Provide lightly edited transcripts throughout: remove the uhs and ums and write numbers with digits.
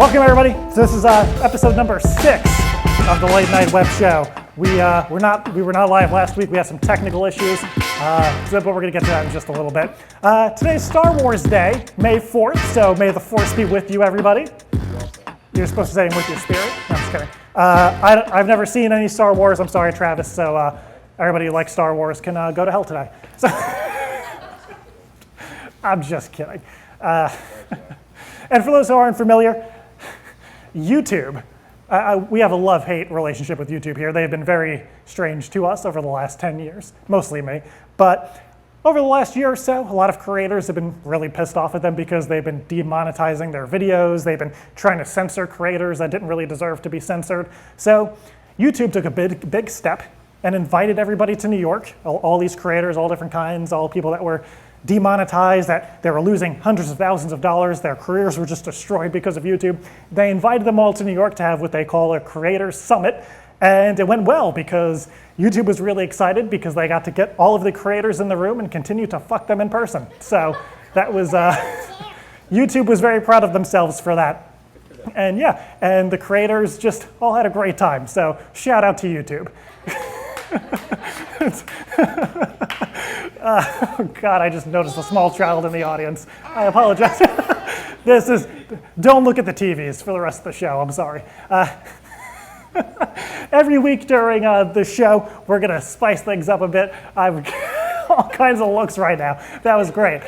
Welcome everybody. So this is episode number 6 of the Late Night Web Show. We were not live last week. We had some technical issues, but we're going to get to that in just a little bit. Today's Star Wars Day, May 4th, so may the Force be with you, everybody. You're supposed to say with your spirit. No, I'm just kidding. I've never seen any Star Wars. I'm sorry, Travis. So everybody who likes Star Wars can go to hell today. So I'm just kidding. And for those who aren't familiar, YouTube. We have a love-hate relationship with YouTube here. They've been very strange to us over the last 10 years, mostly me. But over the last year or so, a lot of creators have been really pissed off at them because they've been demonetizing their videos. They've been trying to censor creators that didn't really deserve to be censored. So YouTube took a big step and invited everybody to New York, all these creators, all different kinds, all people that were demonetized, that they were losing hundreds of thousands of dollars, their careers were just destroyed because of YouTube. They invited them all to New York to have what they call a Creators Summit, and it went well because YouTube was really excited because they got to get all of the creators in the room and continue to fuck them in person. So that was, YouTube was very proud of themselves for that. And yeah, and the creators just all had a great time, so shout out to YouTube. Oh God, I just noticed a small child in the audience. I apologize. Don't look at the TVs for the rest of the show, I'm sorry. Every week during the show, we're gonna spice things up a bit. I've all kinds of looks right now. That was great.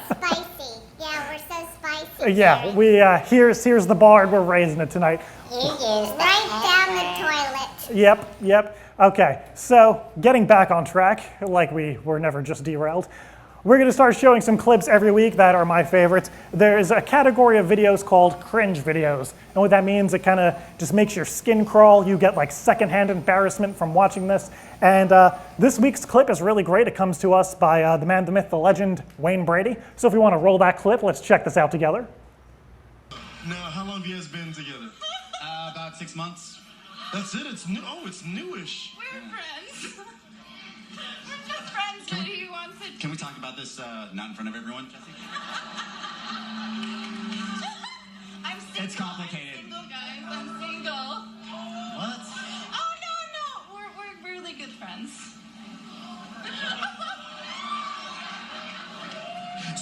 Spicy, yeah, we're so spicy. Yeah, here's the bar and we're raising it tonight. You used right down the toilet. Yep. Okay, so getting back on track, like we were never just derailed, we're going to start showing some clips every week that are my favorites. There's a category of videos called cringe videos, and what that means, it kind of just makes your skin crawl. You get like secondhand embarrassment from watching this. And this week's clip is really great. It comes to us by the man, the myth, the legend, Wayne Brady. So if we want to roll that clip, let's check this out together. Now, how long have you guys been together? About 6 months. That's it? It's new. Oh, it's newish. We're friends. We're just friends, but he wants it. Can we talk about this not in front of everyone, Jesse? I'm single. It's complicated. I'm single, guys. I'm single. What? Oh, no. We're really good friends.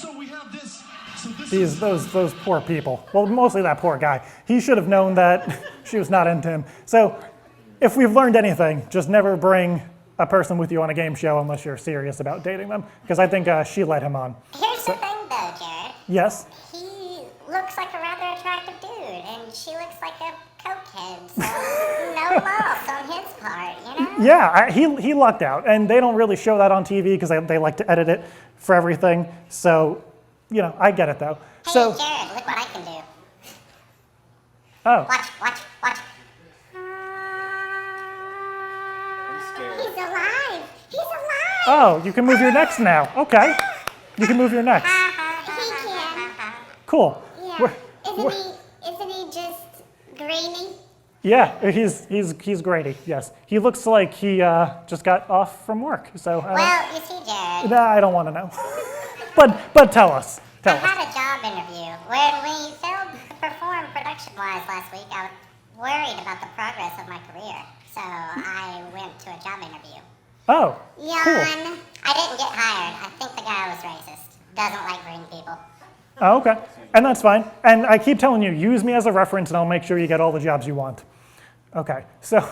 So we have this. So this Those poor people. Well, mostly that poor guy. He should have known that she was not into him. So if we've learned anything, just never bring a person with you on a game show unless you're serious about dating them, because I think she led him on. Here's the thing though, Jared. Yes? He looks like a rather attractive dude, and she looks like a cokehead, so no loss on his part, you know? Yeah, he lucked out, and they don't really show that on TV because they like to edit it for everything. So, you know, I get it though. Hey, So, Jared, look what I can do. oh, Watch. He's alive. oh, you can move your necks now. Okay, you can move your necks. He can. Cool. Yeah. Isn't he just grainy? Yeah, he's Grady. Yes, he looks like he just got off from work. So Well, you see, Jared, nah, I don't want to know. but tell us. I had a job interview. When we failed to perform production-wise last week, I was worried about the progress of my career. So I went to a job interview. Oh, Yawn. cool. I didn't get hired. I think the guy was racist. Doesn't like green people. Oh, okay, and that's fine. And I keep telling you, use me as a reference, and I'll make sure you get all the jobs you want. Okay, so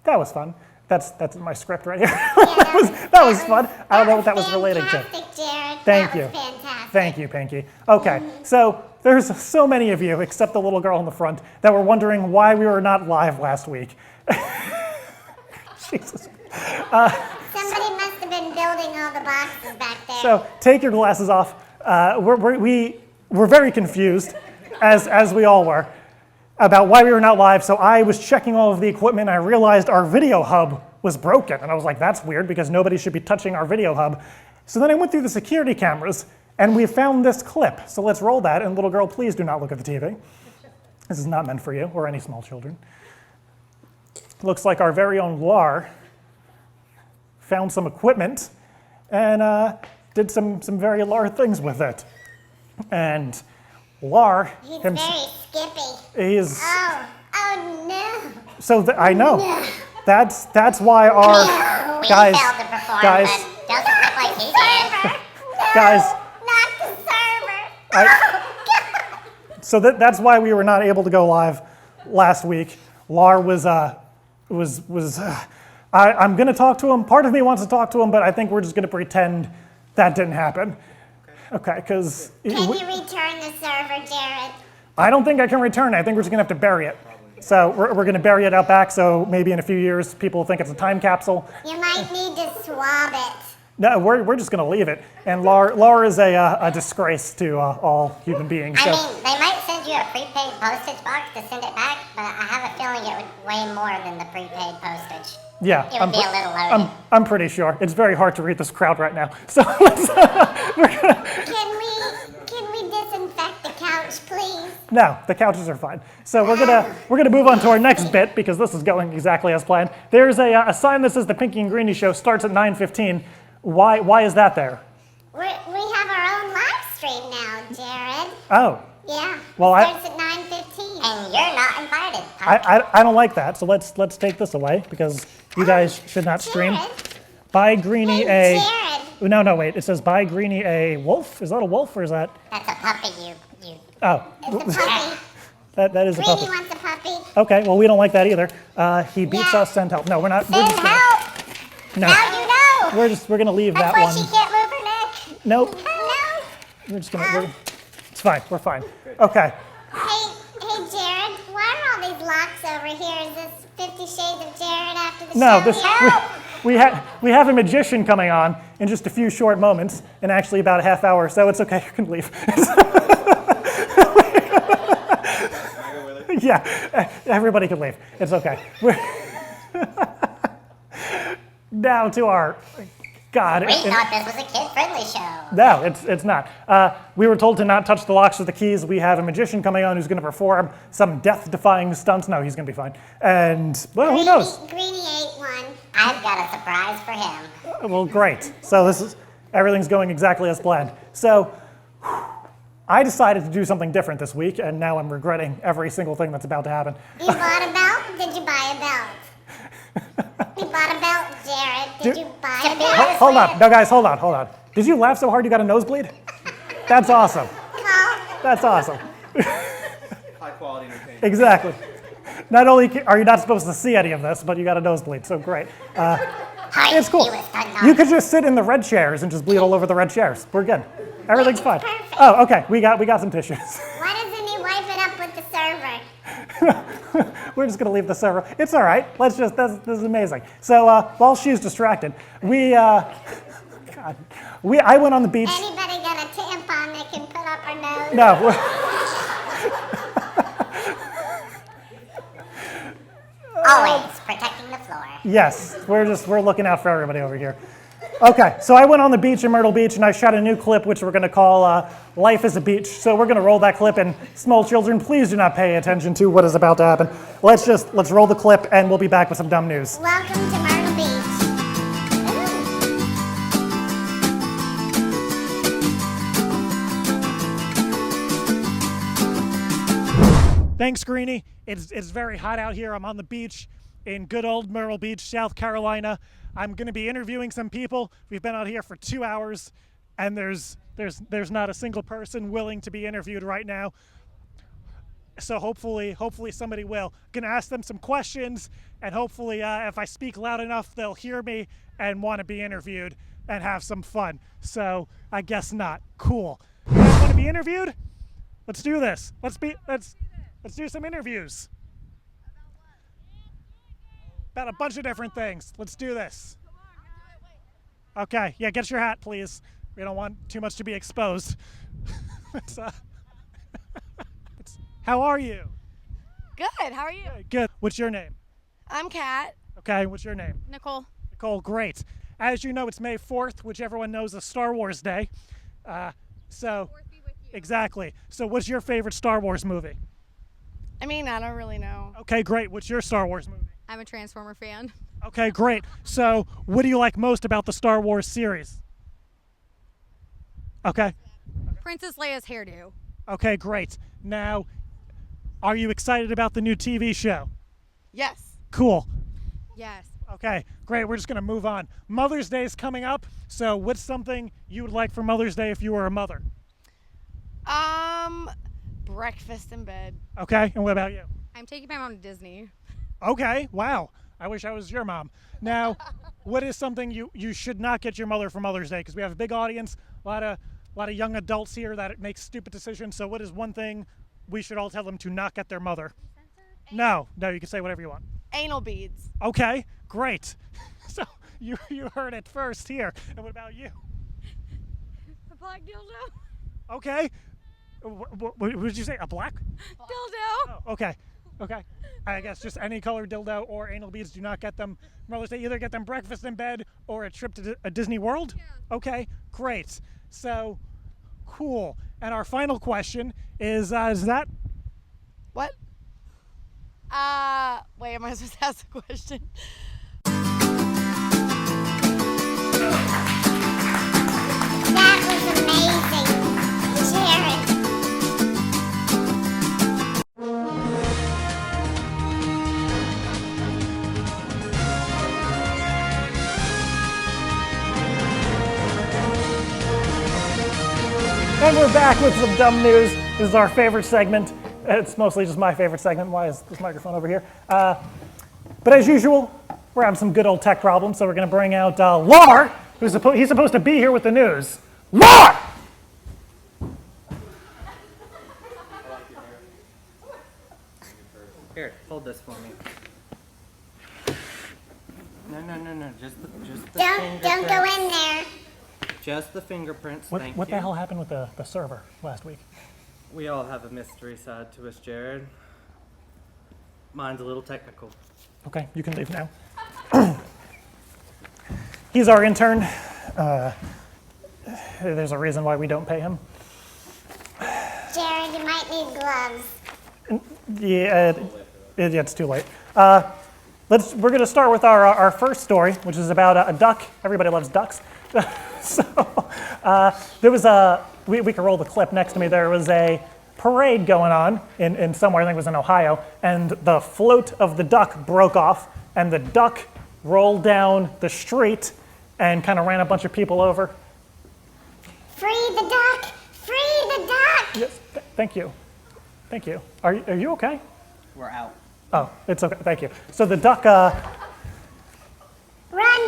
that was fun. That's in my script right here. that was fun. I don't know what that was related to. Fantastic, Jared. Thank you. That was fantastic. Thank you, Pinky. Okay, so there's so many of you, except the little girl in the front, that were wondering why we were not live last week. Jesus. Somebody must have been building all the boxes back there. So take your glasses off. We're very confused, as we all were, about why we were not live. So I was checking all of the equipment. And I realized our video hub was broken. And I was like, that's weird because nobody should be touching our video hub. So then I went through the security cameras and we found this clip. So let's roll that. And little girl, please do not look at the TV. This is not meant for you or any small children. Looks like our very own Lar found some equipment and did some very Lar things with it. And Lar, He's very skippy. he's Oh no. so I know. That's why our We guys, failed to perform, guys, but doesn't look like he did. guys. Not the server. I- So that's why we were not able to go live last week. Lar was I'm going to talk to him. Part of me wants to talk to him, but I think we're just going to pretend that didn't happen. Okay, because Can you return the server, Jared? I don't think I can return it. I think we're just going to have to bury it. So we're going to bury it out back, so maybe in a few years people will think it's a time capsule. You might need to swab it. No, we're just going to leave it. And Lar is a disgrace to all human beings. I So mean, they might send you a prepaid postage box to send it back, but I have a feeling it would weigh more than the prepaid postage. yeah, It would be a little loaded. I'm pretty sure. It's very hard to read this crowd right now. So let's, Can we disinfect the couch, please? no, the couches are fine. So we're gonna move on to our next bit because this is going exactly as planned. There's a sign that says the Pinky and Greenie show starts at 9:15. Why is that there? We have our own live stream now, Jared. Oh, Yeah. Well, it starts at 9:15. And you're not invited. I don't like that. So let's take this away because you guys should not stream. Jared. Buy Greenie Hey, a. Jared. No, wait. It says buy Greenie a wolf. Is that a wolf or is that? That's a puppy, you. Oh, It's a puppy. that is a Greenie puppy. wants a puppy. Okay, well we don't like that either. He beats Yeah. us. Send help. No, we're not. Send help. No, Now you know. we're gonna leave That's that why one. she can't move her neck. Nope. No. We're just gonna. It's fine. We're fine. Okay. Hey, Jared, why are all these locks over here? Is this 50 Shades of Jared after the No, show? this Help! we have a magician coming on in just a few short moments, and actually about a half hour. So it's okay. You can leave. Yeah, everybody can leave. It's okay. Now to our God. We thought this was a kid-friendly show. No, it's not. We were told to not touch the locks or the keys. We have a magician coming on who's going to perform some death-defying stunts. No, he's going to be fine. And, well, who knows? Greenie ate one. I've got a surprise for him. Well, great. So everything's going exactly as planned. So I decided to do something different this week, and now I'm regretting every single thing that's about to happen. You bought a belt? Did you buy a belt? You bought a belt, Jared. Did you buy a belt? Hold on. No, guys, hold on. Did you laugh so hard you got a nosebleed? That's awesome. That's awesome. High quality entertainment. Exactly. Not only are you not supposed to see any of this, but you got a nosebleed, so great. It's cool. You could just sit in the red chairs and just bleed all over the red chairs. We're good. Everything's fine. Perfect. Oh, okay. We got some tissues. Why doesn't he wipe it up with the server? We're just gonna leave the server. It's all right. This is amazing. So while she's distracted, I went on the beach. Anybody got a tampon they can put up her nose? No. Always protecting the floor. Yes, we're looking out for everybody over here. Okay, so I went on the beach in Myrtle Beach and I shot a new clip which we're going to call Life is a Beach. So we're going to roll that clip, and small children, please do not pay attention to what is about to happen. Let's roll the clip and we'll be back with some dumb news. Welcome to Myrtle Beach. Thanks, Greenie. It's very hot out here. I'm on the beach in good old Myrtle Beach, South Carolina. I'm going to be interviewing some people. We've been out here for 2 hours, and there's not a single person willing to be interviewed right now. So hopefully somebody will. Going to ask them some questions, and hopefully if I speak loud enough, they'll hear me and want to be interviewed and have some fun. So I guess not. Cool. You guys want to be interviewed? Let's do this. Let's do some interviews. About a bunch of different things. Let's do this. Okay, yeah, get your hat, please. We don't want too much to be exposed. How are you? Good. How are you? Good. What's your name? I'm Kat. Okay, what's your name? Nicole. Nicole, great. As you know, it's May 4th, which everyone knows is Star Wars Day. Exactly. So what's your favorite Star Wars movie? I mean, I don't really know. Okay, great. What's your Star Wars movie? I'm a Transformer fan. Okay, great. So what do you like most about the Star Wars series? Okay. Princess Leia's hairdo. Okay, great. Now, are you excited about the new TV show? Yes. Cool. Yes. Okay, great. We're just going to move on. Mother's Day is coming up, so what's something you would like for Mother's Day if you were a mother? Breakfast in bed. Okay, and what about you? I'm taking my mom to Disney. Okay, wow. I wish I was your mom. Now, what is something you should not get your mother for Mother's Day? Because we have a big audience, a lot of young adults here that make stupid decisions. So what is one thing we should all tell them to not get their mother? No, you can say whatever you want. Anal beads. Okay, great. So you heard it first here. And what about you? A black dildo. Okay. What did you say? A black? Dildo. Oh, okay. I guess just any colored dildo or anal beads. Do not get them Mother's Day. Either get them breakfast in bed or a trip to a Disney World. Yeah. Okay, great. So, cool. And our final question is that? What? Wait, am I supposed to ask a question? That was amazing, Jared. And we're back with some dumb news. This is our favorite segment. It's mostly just my favorite segment. Why is this microphone over here? But as usual, we're having some good old tech problems, so we're going to bring out Lar, he's supposed to be here with the news. Lar! Here, hold this for me. No. Just the Don't go fingerprints. in there. Just the fingerprints. What Thank the you. hell happened with the server last week? We all have a mystery side to us, Jared. Mine's a little technical. Okay, you can leave now. He's our intern. There's a reason why we don't pay him. Jared, you might need gloves. Yeah, it's too late. We're going to start with our first story, which is about a duck. Everybody loves ducks. So there was we can roll the clip next to me. There was a parade going on in somewhere, I think it was in Ohio, and the float of the duck broke off, and the duck rolled down the street and kind of ran a bunch of people over. Free the duck! Free the duck! Yes, thank you. Are you okay? We're out. Oh, it's okay. Thank you. So the duck. Run,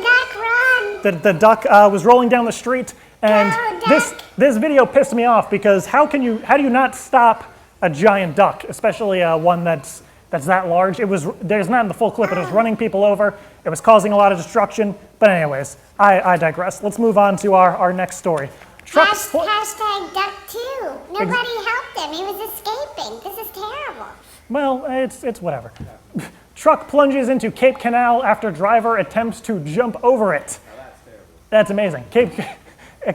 duck, run! The duck was rolling down the street, and Go, this video pissed me off because how do you not stop a giant duck, especially one that's that large? There's not in the full clip, but it was running people over. It was causing a lot of destruction. But anyways, I digress. Let's move on to our next story. Hashtag duck too. Nobody helped him. He was escaping. This is terrible. Well, it's whatever. Truck plunges into Cape Canal after driver attempts to jump over it. Oh, that's terrible. That's amazing.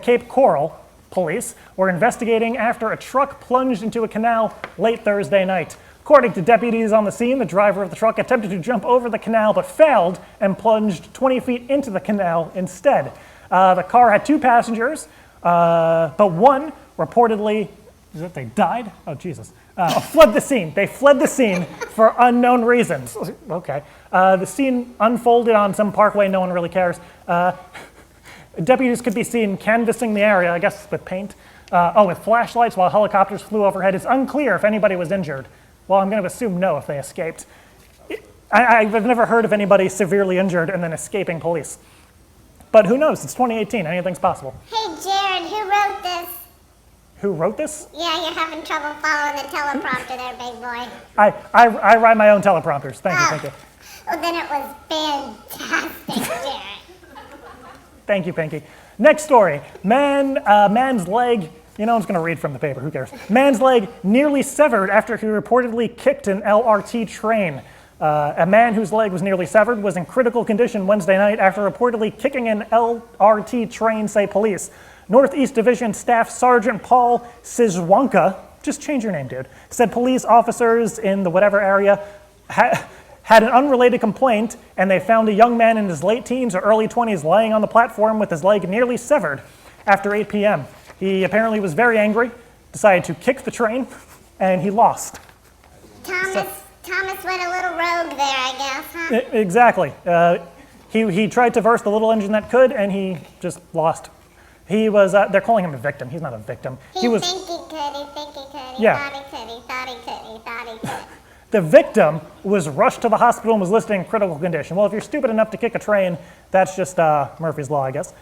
Cape Coral police were investigating after a truck plunged into a canal late Thursday night. According to deputies on the scene, the driver of the truck attempted to jump over the canal but failed and plunged 20 feet into the canal instead. The car had 2 passengers, but one reportedly, they died? Oh, Jesus. Fled the scene. They fled the scene for unknown reasons. Okay. The scene unfolded on some parkway. No one really cares. Deputies could be seen canvassing the area, I guess with paint. With flashlights while helicopters flew overhead. It's unclear if anybody was injured. Well, I'm going to assume no if they escaped. I've never heard of anybody severely injured and then escaping police. But who knows? It's 2018. Anything's possible. Hey, Jared, who wrote this? Who wrote this? Yeah, you're having trouble following the teleprompter there, big boy. I write my own teleprompters. Thank you. Well, then it was fantastic, Jared. Thank you, Pinky. Next story. Man's leg, I'm just going to read from the paper. Who cares? Man's leg nearly severed after he reportedly kicked an LRT train. A man whose leg was nearly severed was in critical condition Wednesday night after reportedly kicking an LRT train, say police. Northeast Division Staff Sergeant Paul Sizwanka, just change your name, dude, said police officers in the whatever area had an unrelated complaint, and they found a young man in his late teens or early 20s lying on the platform with his leg nearly severed after 8 p.m. He apparently was very angry decided to kick the train, and he lost. Thomas went a little rogue there, I guess, huh? Exactly. He tried to verse the little engine that could, and he just lost. He was, they're calling him a victim. He's not a victim. He think he could, he Yeah. thought he could, he thought he could, he thought he could. The victim was rushed to the hospital and was listed in critical condition. Well, if you're stupid enough to kick a train, that's just Murphy's Law, I guess.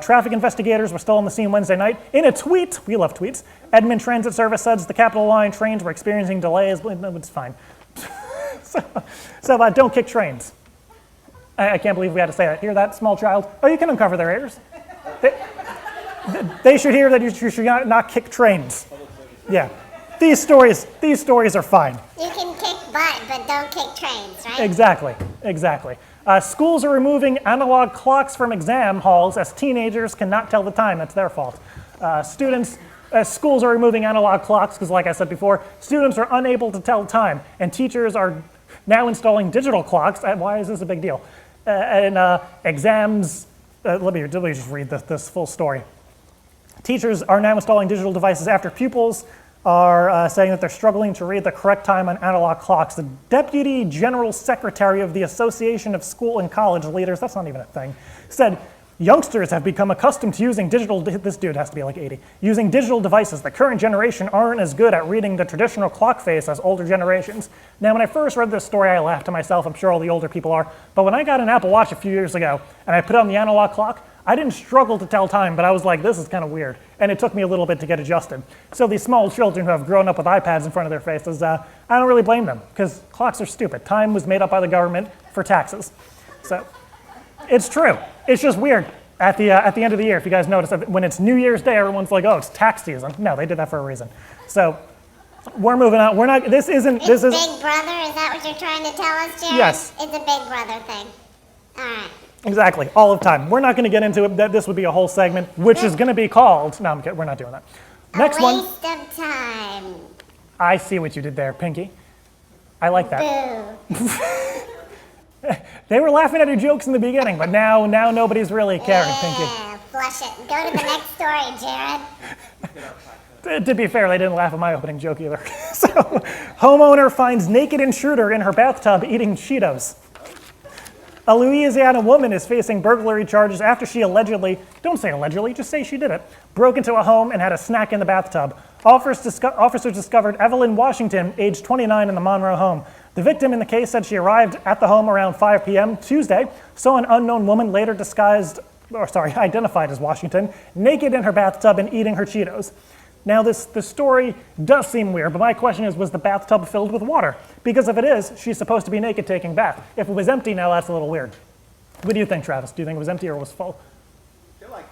Traffic investigators were still on the scene Wednesday night. In a tweet, we love tweets, Edmond Transit Service says the Capital Line trains were experiencing delays. No, it's fine. So don't kick trains. I can't believe we had to say that. Hear that, small child? Oh, you can uncover their ears. They should hear that you should not kick trains. Yeah. These stories are fine. You can kick butt, but don't kick trains, right? Exactly. Schools are removing analog clocks from exam halls as teenagers cannot tell the time. That's their fault. Schools are removing analog clocks because, like I said before, students are unable to tell time, and teachers are now installing digital clocks. Why is this a big deal? Exams. Let me just read this full story. Teachers are now installing digital devices after pupils are saying that they're struggling to read the correct time on analog clocks. The Deputy General Secretary of the Association of School and College Leaders, that's not even a thing, said youngsters have become accustomed to using this dude has to be like 80, using digital devices. The current generation aren't as good at reading the traditional clock face as older generations. Now, when I first read this story, I laughed to myself. I'm sure all the older people are. But when I got an Apple Watch a few years ago and I put on the analog clock, I didn't struggle to tell time, but I was like, this is kind of weird. And it took me a little bit to get adjusted. So these small children who have grown up with iPads in front of their faces, I don't really blame them, because clocks are stupid. Time was made up by the government for taxes. So it's true. It's just weird. At the end of the year, if you guys notice, when it's New Year's Day, everyone's like, oh, it's tax season. No, they did that for a reason. So we're moving on. We're not, this isn't, It's this is. Big Brother, is that what you're trying to tell us, Jared? Yes. It's a Big Brother thing. All right. Exactly, all of time. We're not going to get into it. This would be a whole segment, which is going to be called. No, I'm kidding. We're not doing that. Next one. A waste of time. I see what you did there, Pinky. I like that. Boo. They were laughing at your jokes in the beginning, but now nobody's really caring, Pinky. Yeah, flush it. Go to the next story, Jared. To be fair, they didn't laugh at my opening joke either. So, homeowner finds naked intruder in her bathtub eating Cheetos. A Louisiana woman is facing burglary charges after she allegedly, don't say allegedly, just say she did it, broke into a home and had a snack in the bathtub. Officers discovered Evelyn Washington, age 29, in the Monroe home. The victim in the case said she arrived at the home around 5 p.m. Tuesday, saw an unknown woman later identified as Washington, naked in her bathtub and eating her Cheetos. Now, the story does seem weird, but my question is, was the bathtub filled with water? Because if it is, she's supposed to be naked taking a bath. If it was empty, now that's a little weird. What do you think, Travis? Do you think it was empty or was full? I feel like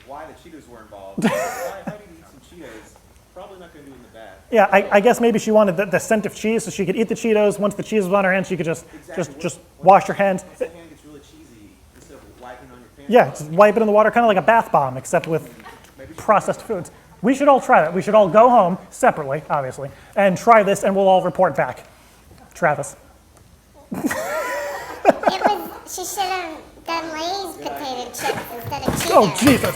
why the Cheetos were involved. If I do eat some Cheetos, probably not going to do it in the bath. Yeah, I guess maybe she wanted the scent of cheese, so she could eat the Cheetos. Once the cheese was on her hands, she could just wash her hands. Once the hand gets really cheesy, instead of wiping on your pants. Yeah, just wipe it in the water, kind of like a bath bomb, except with processed foods. We should all try that. We should all go home, separately, obviously, and try this, and we'll all report back. Travis. She should have done Lay's potato chips instead of Cheetos. Oh, Jesus.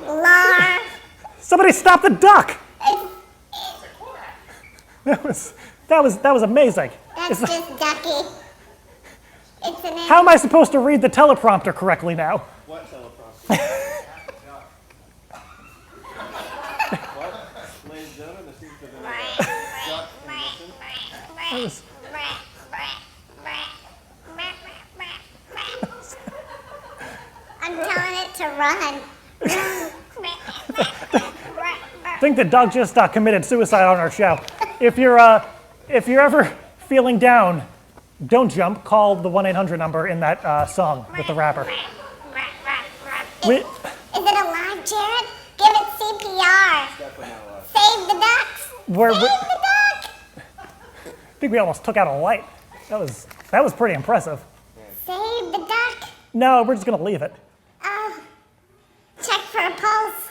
Lar. Somebody stop the duck! That was amazing. That's just ducky. It's an How am I supposed to read the teleprompter correctly now? What teleprompter? What? Ladies and gentlemen, there seems to have been a duck in the mission. I'm telling it to run. I think the dog just committed suicide on our show. If you're ever feeling down, don't jump. Call the 1-800 number in that song with the rapper. Is it alive, Jared? Give it CPR. Save the ducks. Save the duck. I think we almost took out a light. That was pretty impressive. Save the duck. No, we're just gonna leave it. Check for a pulse.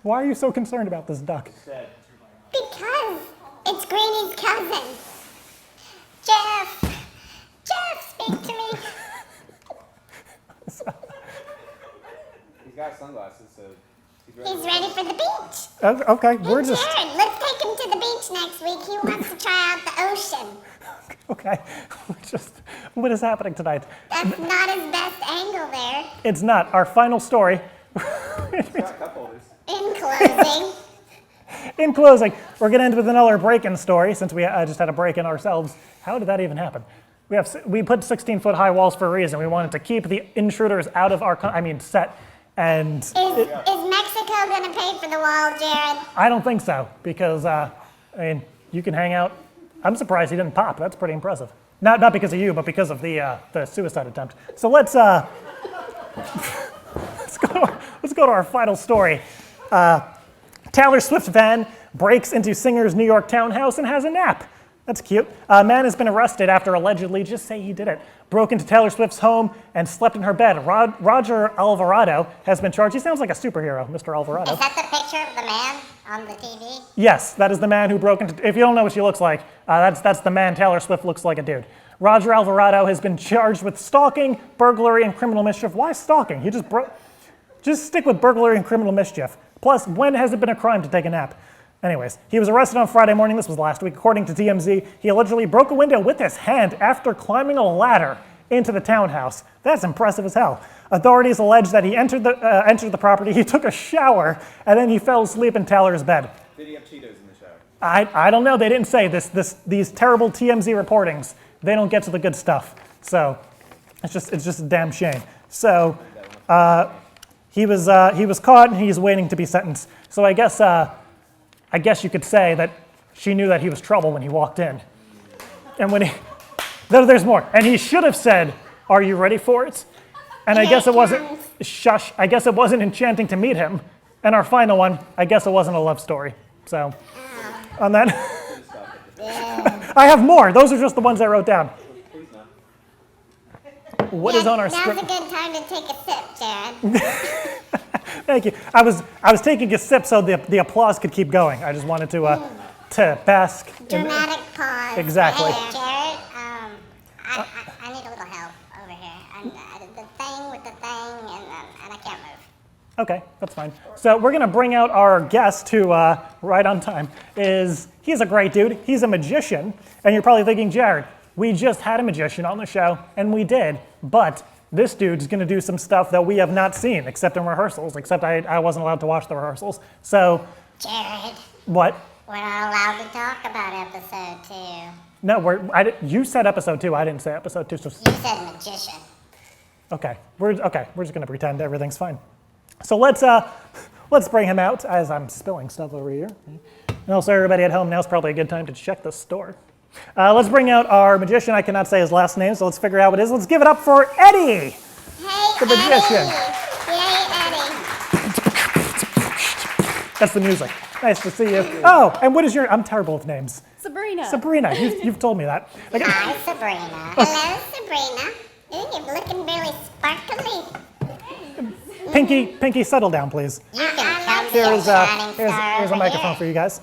Why are you so concerned about this duck? Because it's Greenie's cousin. Jeff, speak to me. He's got sunglasses, so he's He's ready for the beach. Okay, we're Hey, just Jared, let's take him to the beach next week. He wants to try out the ocean. okay. What is happening tonight? That's not his best angle there. It's not our final story. got cup holders. In closing, In closing, we're going to end with another break-in story since we just had a break-in ourselves. How did that even happen? We put 16-foot high walls for a reason. We wanted to keep the intruders out of our set. And is Mexico going to pay for the wall, Jared? I don't think so because you can hang out. I'm surprised he didn't pop. That's pretty impressive. Not because of you, but because of the suicide attempt. So let's go to our final story. Taylor Swift van breaks into singer's New York townhouse and has a nap. That's cute. A man has been arrested after allegedly, just say he did it, broke into Taylor Swift's home and slept in her bed. Roger Alvarado has been charged. He sounds like a superhero, Mr. Alvarado. Is that the picture of the man on the TV? Yes, that is the man who broke into. If you don't know what she looks like, that's the man. Taylor Swift looks like a dude. Roger Alvarado has been charged with stalking, burglary, and criminal mischief. Why stalking? He just broke. Just stick with burglary and criminal mischief. Plus, when has it been a crime to take a nap? Anyways, he was arrested on Friday morning. This was last week. According to TMZ, he allegedly broke a window with his hand after climbing a ladder into the townhouse. That's impressive as hell. Authorities allege that he entered the property, he took a shower, and then he fell asleep in Taylor's bed. Did he have Cheetos in the shower? I don't know. They didn't say these terrible TMZ reportings. They don't get to the good stuff. So it's just a damn shame. So he was caught and he's waiting to be sentenced. So I guess you could say that she knew that he was trouble when he walked in. And when there's more. And he should have said, "Are you ready for it?" And I guess it wasn't, shush, I guess it wasn't enchanting to meet him. And our final one, I guess it wasn't a love story. So on that, I have more. Those are just the ones I wrote down. What is on our script? Now's a good time to take a sip, Jared. Thank you. I was taking a sip so the applause could keep going. I just wanted to bask. Dramatic pause. Exactly. Hey, Jared, I need a little help over here. The thing with the thing, and I can't move. Okay, that's fine. So we're gonna bring out our guest who, right on time, he's a great dude. He's a magician, and you're probably thinking, Jared, we just had a magician on the show, and we did, but this dude's gonna do some stuff that we have not seen, except in rehearsals, except I wasn't allowed to watch the rehearsals. So, Jared, what? we're not allowed to talk about episode 2. No, you said episode 2, I didn't say episode 2. So, You said magician. okay, we're just gonna pretend everything's fine. So let's bring him out as I'm spilling stuff over here. And also everybody at home, now's probably a good time to check the store. Let's bring out our magician. I cannot say his last name, so let's figure out what it is. Let's give it up for Eddie, Hey, the magician. Yay, Eddie. That's the music. Nice to see you. Oh, and what is I'm terrible with names. Sabrina. Sabrina, you've told me that. Okay. Hi, Sabrina. Hello, Sabrina. Ooh, you're looking really sparkly. Pinky, settle down, please. You can come see a Here's shining star a over microphone here. for you guys.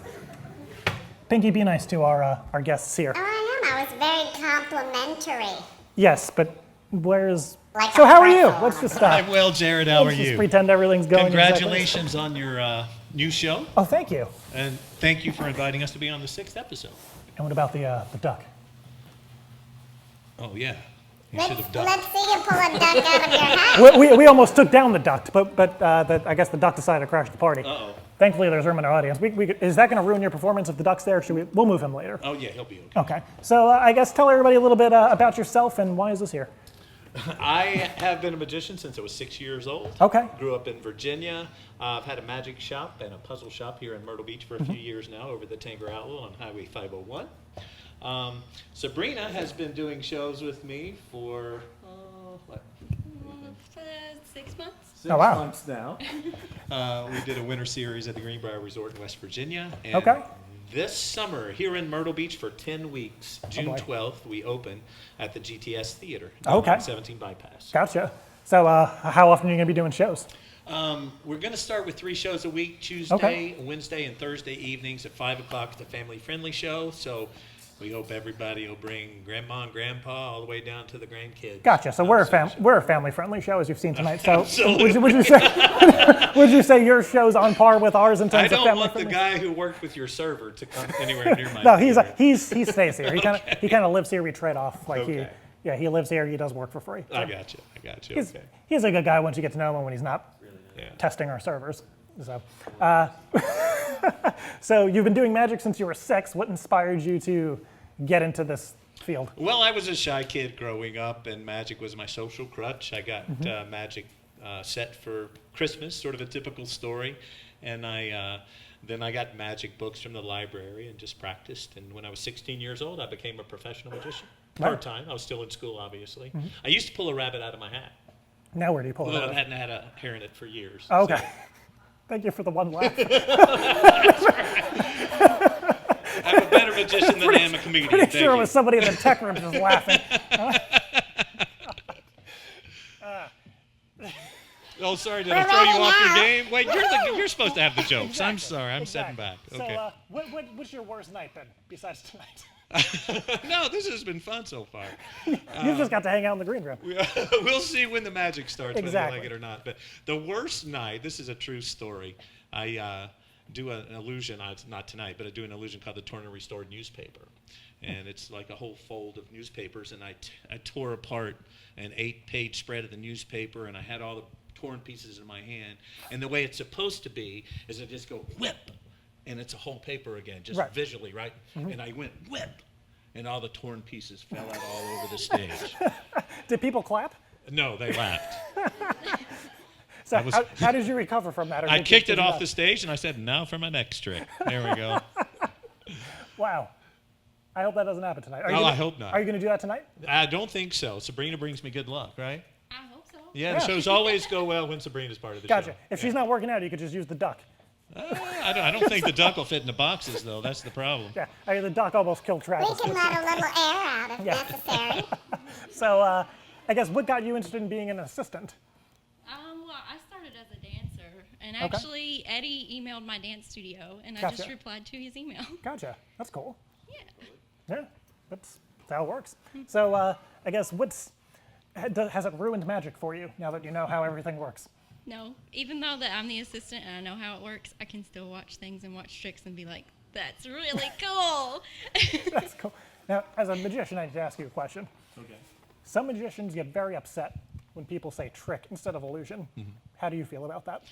Pinky, be nice to our guests here. Oh, I am. I was very complimentary. Yes, but where's... Like So a how are you? pretzel. Let's just stop. I'm well, Jared. How are Let's just you? pretend everything's going exactly. Congratulations on your new show, Oh, thank you. and thank you for inviting us to be on the 6th episode. And what about the duck? Oh yeah, you should have done. Let's see you pull a duck out of your hat. We almost took down the duck, but I guess the duck decided to crash the party. Uh-oh. Thankfully, there's room in our audience. Is that going to ruin your performance if the duck's there? We'll move him later. Oh yeah, he'll be okay. Okay. So I guess tell everybody a little bit about yourself and why is this here? I have been a magician since I was 6 years old. Okay. Grew up in Virginia. I've had a magic shop and a puzzle shop here in Myrtle Beach for a few years now over the Tanger Outlaw on Highway 501. Sabrina has been doing shows with me for, what? For the 6 months. Six Oh, wow. months now. We did a winter series at the Greenbrier Resort in West Virginia. And Okay. this summer, here in Myrtle Beach for 10 weeks, June boy. 12th, we open at the GTS Theater. Okay. on 17 Bypass. Gotcha. So how often are you going to be doing shows? We're going to start with 3 shows a week, Tuesday, Okay. Wednesday, and Thursday evenings at 5 o'clock, the family-friendly show. So we hope everybody will bring grandma and grandpa all the way down to the grandkids. Gotcha. So we're a family-friendly show, as you've seen tonight. So Absolutely. would you say would you say your show's on par with ours in I terms of don't want the family-friendly? guy who worked with your server to come anywhere near my No, computer. he stays here. He kind of lives here. We trade off. Like Okay. he lives here. He does work for free. So I got you. He's, Okay. he's a good guy once you get to know him when he's not Yeah. testing our servers. So, so you've been doing magic since you were 6. What inspired you to get into this field? Well, I was a shy kid growing up, and magic was my social crutch. I got magic set for Christmas, sort of a typical story, and then I got magic books from the library and just practiced. And when I was 16 years old, I became a professional magician, part-time. I was still in school, obviously. I used to pull a rabbit out of my hat. Now where do you pull it Well, out I of? hadn't had a hair in it for years. Oh, okay. so- Thank you for the one laugh. I'm a better magician than I am a comedian. Pretty Thank sure it you. was somebody in the tech room just laughing. Oh, sorry, did We're I throw you ready off your now. game? Wait, you're supposed to have the jokes. I'm sorry, I'm setting back. Okay. So what's your worst night then, besides tonight? No, this has been fun so far. You just got to hang out in the green room. We'll see when the magic starts, whether Exactly. you like it or not. But the worst night, this is a true story. I do an illusion, not tonight, but I do an illusion called the Torn and Restored newspaper. And it's like a whole fold of newspapers, and I tore apart an 8-page spread of the newspaper, and I had all the torn pieces in my hand. And the way it's supposed to be is I just go whip, and it's a whole paper again, just Right. visually, right? And I went whip, and all the torn pieces fell out all over the stage. Did people clap? No, they laughed. So was- how did you recover from that? Or I did you- kicked did it you off not? the stage, and I said, now for my next trick. There we go. Wow. I hope that doesn't happen tonight. Are No, you I gonna- hope not. Are you going to do that tonight? I don't think so. Sabrina brings me good luck, right? I hope so. Yeah, the shows always go well when Sabrina's part of the Gotcha. show. If she's not working out, you could just use the duck. I don't think the duck will fit in the boxes, though. That's the problem. Yeah, the duck almost killed We Travis. can let a little air out if Yeah. necessary. So I guess what got you interested in being an assistant? Well, I started as a dancer, and actually Eddie emailed my dance studio, and I just Gotcha. replied to his email. Gotcha. That's cool. Yeah. Yeah, that's how it works. So I guess has it ruined magic for you now that you know how everything works? No, even though that I'm the assistant and I know how it works, I can still watch things and watch tricks and be like, that's really cool. That's cool. Now, as a magician, I need to ask you a question. Okay. Some magicians get very upset when people say trick instead of illusion. How do you feel about that?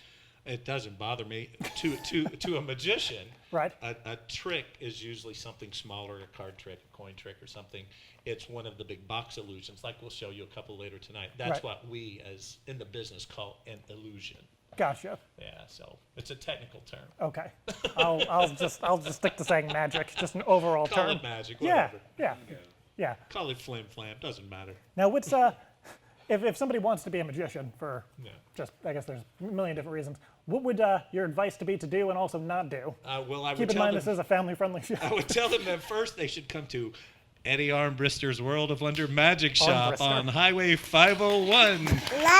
It doesn't bother me. To a magician, Right. a trick is usually something smaller, a card trick, a coin trick, or something. It's one of the big box illusions, like we'll show you a couple later tonight. That's Right. what we, as in the business, call an illusion. Gotcha. Yeah, so it's a technical term. Okay. I'll just stick to saying magic, just an overall Call term. it magic, Yeah. whatever. Yeah. Call it flim flam, doesn't matter. Now, what's if somebody wants to be a magician for Yeah. just I guess there's a million different reasons. What would your advice to be to do and also not do? Well, I would Keep in tell mind them, this is a family-friendly show. I would tell them that first they should come to Eddie Armbrister's World of Wonder Magic Shop Armbrister. on Highway 501, Lovely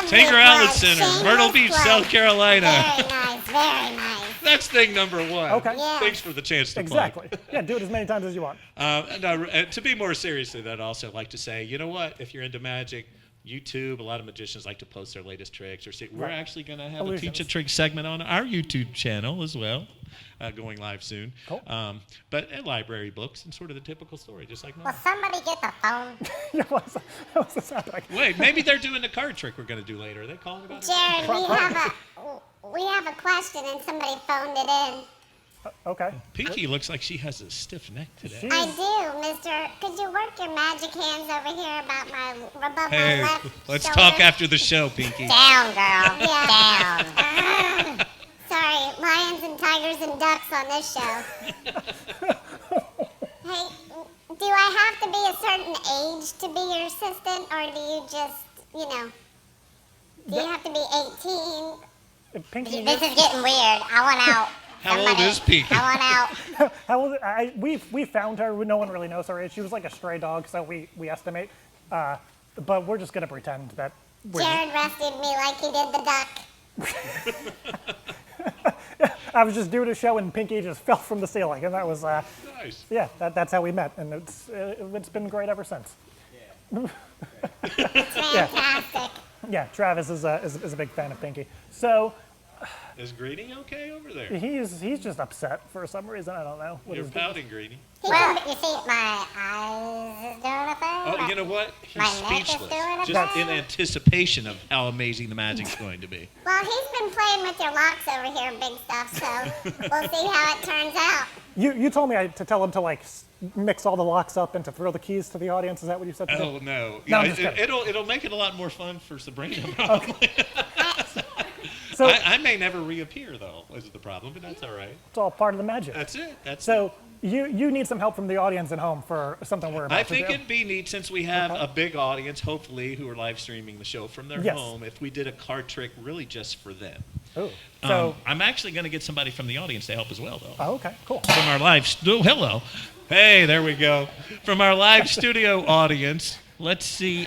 Tanger Outlet plug, Center, shameless Myrtle Beach, plug. South Carolina. Very nice, very nice. That's thing number one. Okay. Yeah. Thanks for the chance to Exactly. Yeah, do it as many times as you want. plug. To be more seriously, that I'd also like to say, you know what? If you're into magic, YouTube, a lot of magicians like to post their latest tricks. Or see, we're Right. actually going to have a Illusions. Teach a Trick segment on our YouTube channel as well, going live soon. Cool. But library books and sort of the typical story, just like Will mine. somebody get the phone? Yeah, what's this happening? Wait, maybe they're doing the card trick we're going to do later. Are they calling about it? Jared, we have a question and somebody phoned it in. Okay. Pinky looks like she has a stiff neck today. She- I do, mister. Could you work your magic hands over here above my Hey, left let's shoulder? talk after the show, Pinky. Down, girl. Down. Sorry, lions and tigers and ducks on this show. Hey, do I have to be a certain age to be your assistant, or do you just, do you have to be 18? Pinky, This is getting weird. I want out. How old Somebody- is Pinky? I want out. how old? We found her. No one really knows her age. She was like a stray dog, so we estimate. But we're just gonna pretend that. We're Jared rescued me like he did the duck. I was just doing a show and Pinky just fell from the ceiling, and that was Nice. yeah. That's how we met, and it's been great ever since. Fantastic. Yeah, Travis is a big fan of Pinky. So Is Greedy okay over there? he's just upset for some reason. I don't know. What You're is pouting, Greedy. Well, you see, my eyes is doing a thing. Oh, you know what? He's My neck is speechless. doing a Just thing. in anticipation of how amazing the magic's going to be. Well, he's been playing with your locks over here, big stuff, so we'll see how it turns out. You told me to tell him to like mix all the locks up and to throw the keys to the audience. Is that what you said to do? Oh no! No, Yeah, I'm just kidding. it'll make it a lot more fun for Sabrina. Probably. So I may never reappear though, is the problem, but that's all right. it's all part of the magic. That's it. That's So you need some help from the audience at home for something we're about I to think do. it'd be neat since we have Okay. a big audience, hopefully, who are live streaming the show from their Yes. home. If we did a card trick really just for them. Ooh. So I'm actually going to get somebody from the audience to help as well, though. oh, okay, cool. From our live hello. Hey, there we go. From our live studio audience, let's see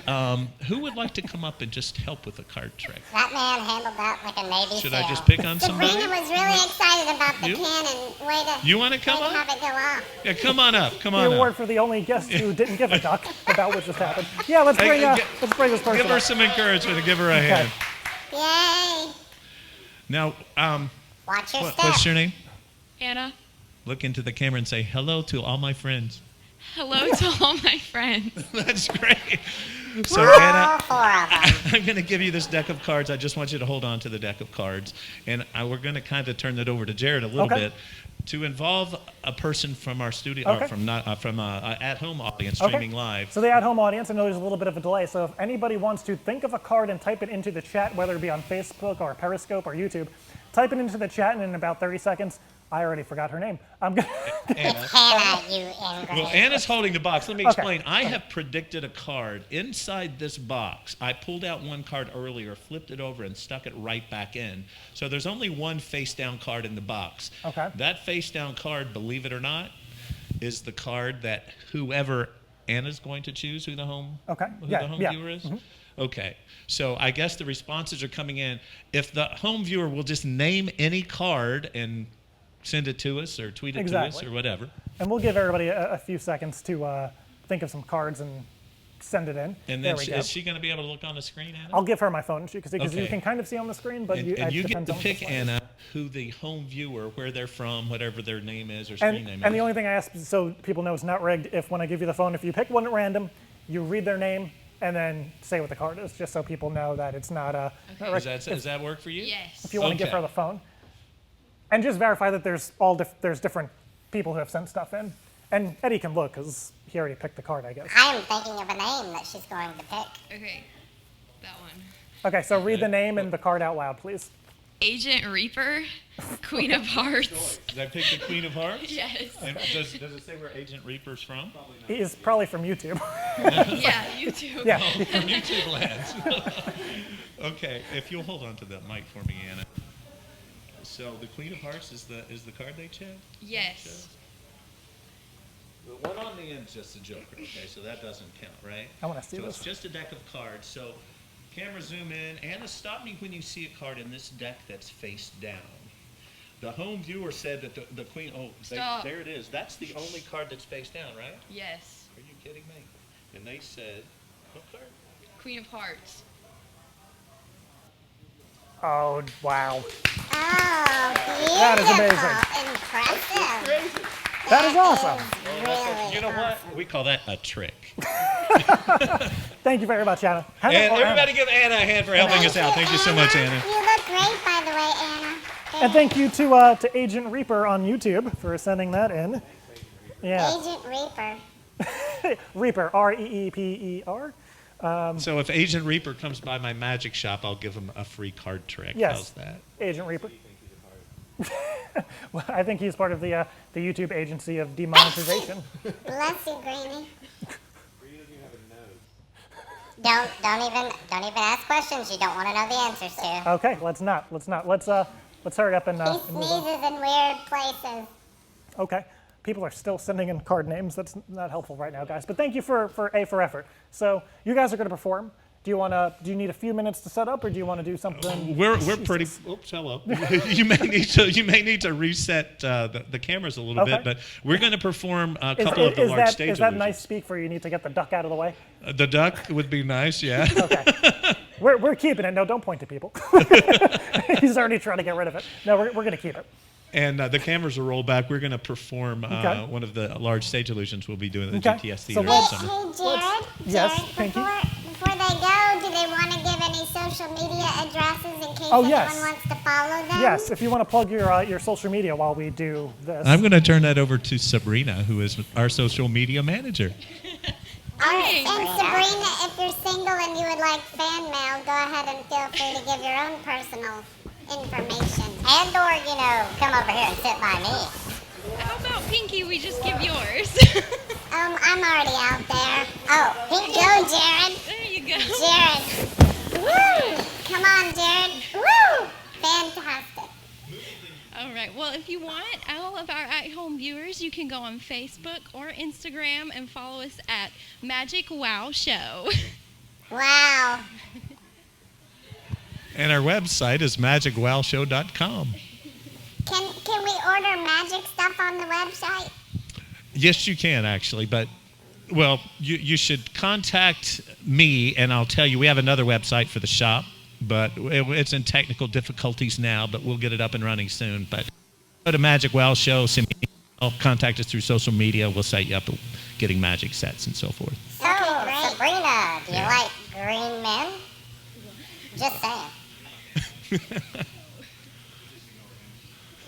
who would like to come up and just help with a card trick. That man handled that like a Navy Should SEAL. I just pick on somebody? Sabrina was really excited about the You? pin and way to, You want to come way to up? have it go off. Yeah, come on up. Come The on award up. for the only guest who didn't give a duck about what just happened. Yeah, let's Hey, bring get- this person Give her up. some encouragement and give her a Okay. hand. Yay. Now, Watch your step. what's your name? Anna, Look into the camera and say hello to all my friends. hello to all my friends. That's great. So, All Anna, four of them. I'm going to give you this deck of cards. I just want you to hold on to the deck of cards. And we're going to kind of turn it over to Jared a little Okay. bit to involve a person from our studio, Okay. or from at-home audience Okay. streaming live. So the at-home audience, I know there's a little bit of a delay, so if anybody wants to think of a card and type it into the chat, whether it be on Facebook or Periscope or YouTube, type it into the chat, and in about 30 seconds, I already forgot her name. I'm gonna, Anna. Hannah, you ingrate. Well, Anna's holding the box. Let me Okay. explain. I have predicted a card inside this box. I pulled out one card earlier, flipped it over, and stuck it right back in. So there's only one face-down card in the box. Okay. That face-down card, believe it or not, is the card that whoever Anna's going to choose, who the home, Okay. who Yeah, the home yeah. viewer is. Okay. So I guess the responses are coming in. If the home viewer will just name any card and send it to us or tweet it to Exactly. us or whatever. and we'll give everybody a few seconds to think of some cards and send it in. And there then we go. is she going to be able to look on the screen, Anna? I'll give her my phone because you Okay. can kind of see on the screen, but and it you get depends to on pick, the slide. Anna, who the home viewer, where they're from, whatever their name is or screen name And the is. only thing I ask, so people know it's not rigged, if when I give you the phone, if you pick one at random, you read their name and then say what the card is, just so people know that it's not not rigged. Does that work for you? Yes. If you want to give Okay. her the phone, and just verify that there's different people who have sent stuff in, and Eddie can look because he already picked the card, I guess. I am thinking of a name that she's going to pick. Okay, that one. Okay, so read the name and the card out loud, please. Agent Reaper, Queen of Hearts. Did I pick the Queen of Hearts? Yes. And does it say where Agent Reaper's from? He is probably from YouTube. Yeah, you too. Yeah. From YouTube lands. Okay, if you'll hold on to that mic for me, Anna. So the Queen of Hearts is the card they chose? Yes. The one on the end is just a joker, okay, so that doesn't count, right? I wanna see So this. it's just a deck of cards. So camera zoom in. Anna, stop me when you see a card in this deck that's face down. The home viewer said that the Queen, Stop. there it is. That's the only card that's face down, right? Yes. Are you kidding me? And they said, what card? Queen of Hearts. Oh, wow. Oh, beautiful. That is amazing. Impressive. That is awesome. Really You know what? We call that a trick. Thank you very much, Anna. And everybody give Anna a hand for helping us out. Thank you so much, Anna. You look great, by the way, Anna. And thank you to Agent Reaper on YouTube for sending that in. Yeah, Agent Reaper. Reaper, R-E-E-P-E-R. So if Agent Reaper comes by my magic shop, I'll give him a free card trick. Yes. How's that? Agent Reaper. Well, I think he's part of the YouTube agency of demonetization. Bless you, Greenie. Don't even ask questions you don't want to know the answers to. Okay, let's not. Let's hurry up and He and move on. sneezes in weird places. Okay. People are still sending in card names. That's not helpful right now, guys. But thank you for effort. So you guys are going to perform. Do you need a few minutes to set up, or do you want to do something? We're pretty. Oops, hello. you may need to reset the cameras a little Okay. bit, but we're going to perform a couple of the large stage Is that illusions. nice speak for you need to get the duck out of the way? The duck would be nice, yeah. Okay. We're keeping it. No, don't point to people. He's already trying to get rid of it. No, we're going to keep it. And the cameras will roll back. We're going to perform Okay. one of the large stage illusions we'll be doing at the Okay. GTS So Theater let's- this Hey, summer. Jared. Yes, Jared, Pinky? Before they go, do they want to give any social media addresses in case Oh, anyone yes. wants to follow them? Yes, if you want to plug your social media while we do this. I'm going to turn that over to Sabrina, who is our social media manager. Okay. And Sabrina, if you're single and you would like fan mail, go ahead and feel free to give your own personal information. And or, come over here and sit by me. How about Pinky? We just give yours. I'm already out there. Oh, go, Jared. There you go. Jared. Woo! Come on, Jared. Woo! Fantastic. All right. Well, if you want all of our at-home viewers, you can go on Facebook or Instagram and follow us at Magic Wow Show. Wow. And our website is magicwowshow.com. Can we order magic stuff on the website? Yes, you can actually, but well, you should contact me, and I'll tell you. We have another website for the shop, but it's in technical difficulties now. But we'll get it up and running soon. But go to Magic Wow Show. Send me an email, contact us through social media. We'll set you up with getting magic sets and so forth. So, Sabrina, do you like green men? Just saying.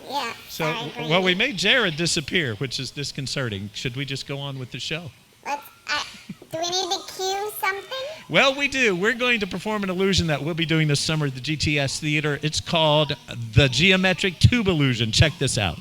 Yeah. So, sorry, green well, we men. made Jared disappear, which is disconcerting. Should we just go on with the show? Do we need to cue something? Well, we do. We're going to perform an illusion that we'll be doing this summer at the GTS Theater. It's called the Geometric Tube Illusion. Check this out.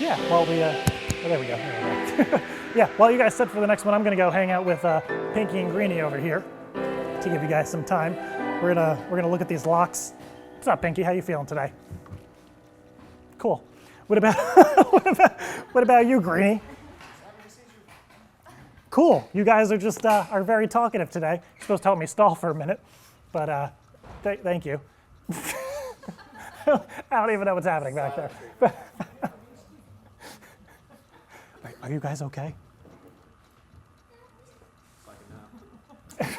Yeah, well, there we go. Yeah, while you guys set for the next one, I'm gonna go hang out with Pinky and Greenie over here to give you guys some time. We're gonna look at these locks. What's up, Pinky? How you feeling today? Cool. What about what about you, Greenie? Cool. You guys are just are very talkative today. You're supposed to help me stall for a minute, but thank you. I don't even know what's happening back there. Are you guys okay? There it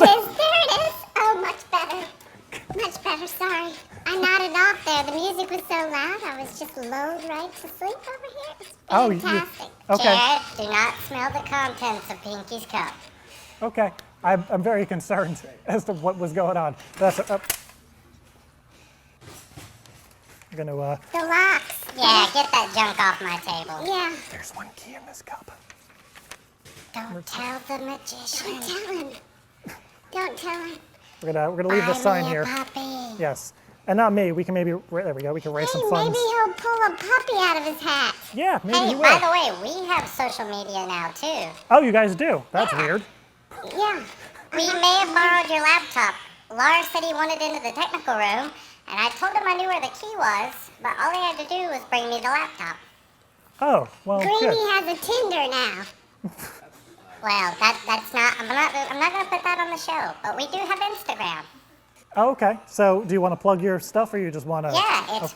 is. Oh, much better. Much better, sorry. I nodded off there. The music was so loud, I was just lulled right to sleep over here. It's fantastic. Okay. Jared, do not smell the contents of Pinky's cup. Okay. I'm very concerned as to what was going on. That's I'm gonna The locks. Yeah, get that junk off my table. Yeah. There's one key in this cup. Don't tell the magician. Don't tell him. Don't tell him. We're gonna leave the sign here. Puppy. Yes. And not me. We can maybe there we go. We can raise some funds. Maybe he'll pull a puppy out of his hat. Yeah, maybe Hey, he will. by the way, we have social media now too. Oh, you guys do? That's weird. Yeah. We may have borrowed your laptop. Lars said he wanted into the technical room, and I told him I knew where the key was, but all he had to do was bring me the laptop. Oh, well, Greenie good. has a Tinder now. Well, that's not. I'm not gonna put that on the show, but we do have Instagram. Oh, okay. So, do you want to plug your stuff, or you just want to? Yeah, it's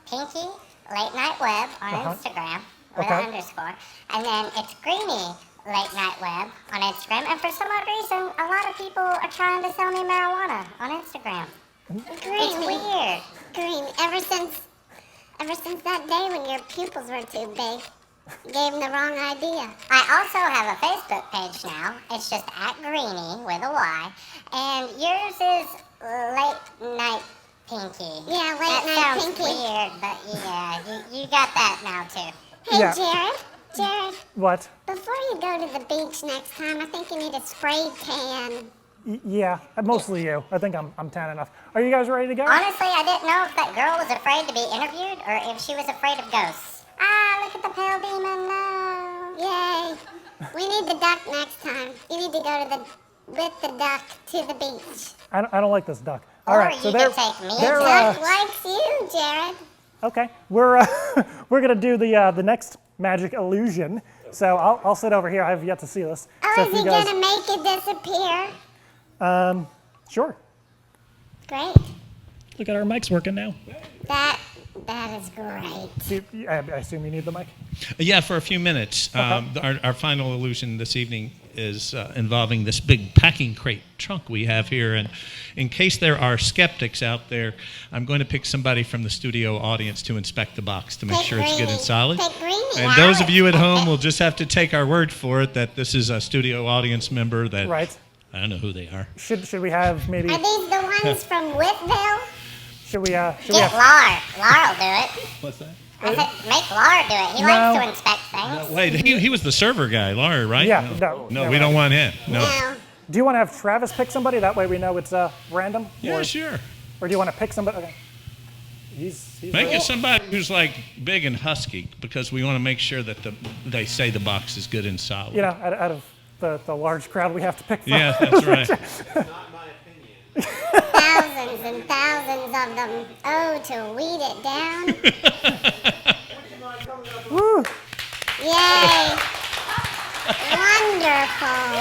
Pinky Late Night Web on Instagram with an underscore, and then it's Greenie Late Night Web on Instagram. And for some odd reason, a lot of people are trying to sell me marijuana on Instagram. It's weird. Green, ever since that day when your pupils were too big, you gave them the wrong idea. I also have a Facebook page now. It's just @Greenie with a Y, and yours is Late Night Pinky. Yeah, Late Night Pinky. Weird, but yeah, you got that now too. Hey, Yeah. Jared, What? before you go to the beach next time, I think you need a spray tan. Yeah, mostly you. I think I'm tan enough. Are you guys ready to go? Honestly, I didn't know if that girl was afraid to be interviewed or if she was afraid of ghosts. Ah, look at the pale demon. No. Yay. We need the duck next time. You need to go with the duck to the beach. I don't like this duck. All Or right, you so can take me. Duck likes you, Jared. Okay, we're gonna do the next magic illusion. So I'll sit over here. I have yet to see this. Oh, so is he gonna make it disappear? Sure. Great. Look at our mics working now. That is great. I assume you need the mic. Yeah, for a few minutes. Our final illusion this evening is involving this big packing crate trunk we have here. And in case there are skeptics out there, I'm going to pick somebody from the studio audience to inspect the box to make sure it's good and solid. And those of you at home will just have to take our word for it that this is a studio audience member that Right. I don't know who they are. Should we have maybe? Are these the ones from Whitville? Should we Get have? Lar. Lar will do it. What's that? I said, make Lar do it. He likes to inspect things. Wait, he was the server guy, Laurie, right? Yeah. No, we don't want him. No. No. Do you want to have Travis pick somebody? That way we know it's random. Yeah, sure. Or do you want to pick somebody? Okay. He's Make it somebody who's like big and husky because we want to make sure that they say the box is good and solid. You know, out of the large crowd we have to pick from. Yeah, that's right. Not my opinion. Thousands and thousands of them. Oh, to weed it down. Woo! Yay. Wonderful.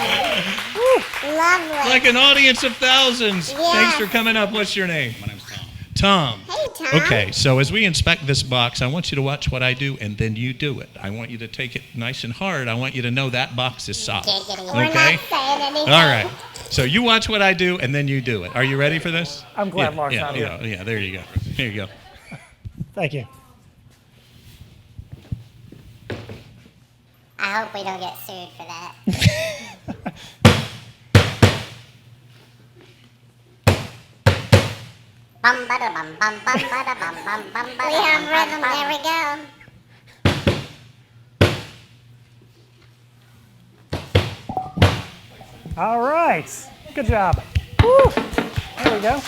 Lovely. Like an audience of thousands. Yeah. Thanks for coming up. What's your name? My name's Tom. Tom. Hey, Tom. Okay, so as we inspect this box, I want you to watch what I do, and then you do it. I want you to take it nice and hard. I want you to know that box is solid. Giggity. We're Okay? not saying anything. All right. So you watch what I do, and then you do it. Are you ready for this? I'm glad Mark's not here. Yeah, there you go. Here you go. Thank you. I hope we don't get sued for that. Bum bada bum bum bum bada bum bum bum bada. We have rhythm. There we go. All right. Good job. Woo! There we go.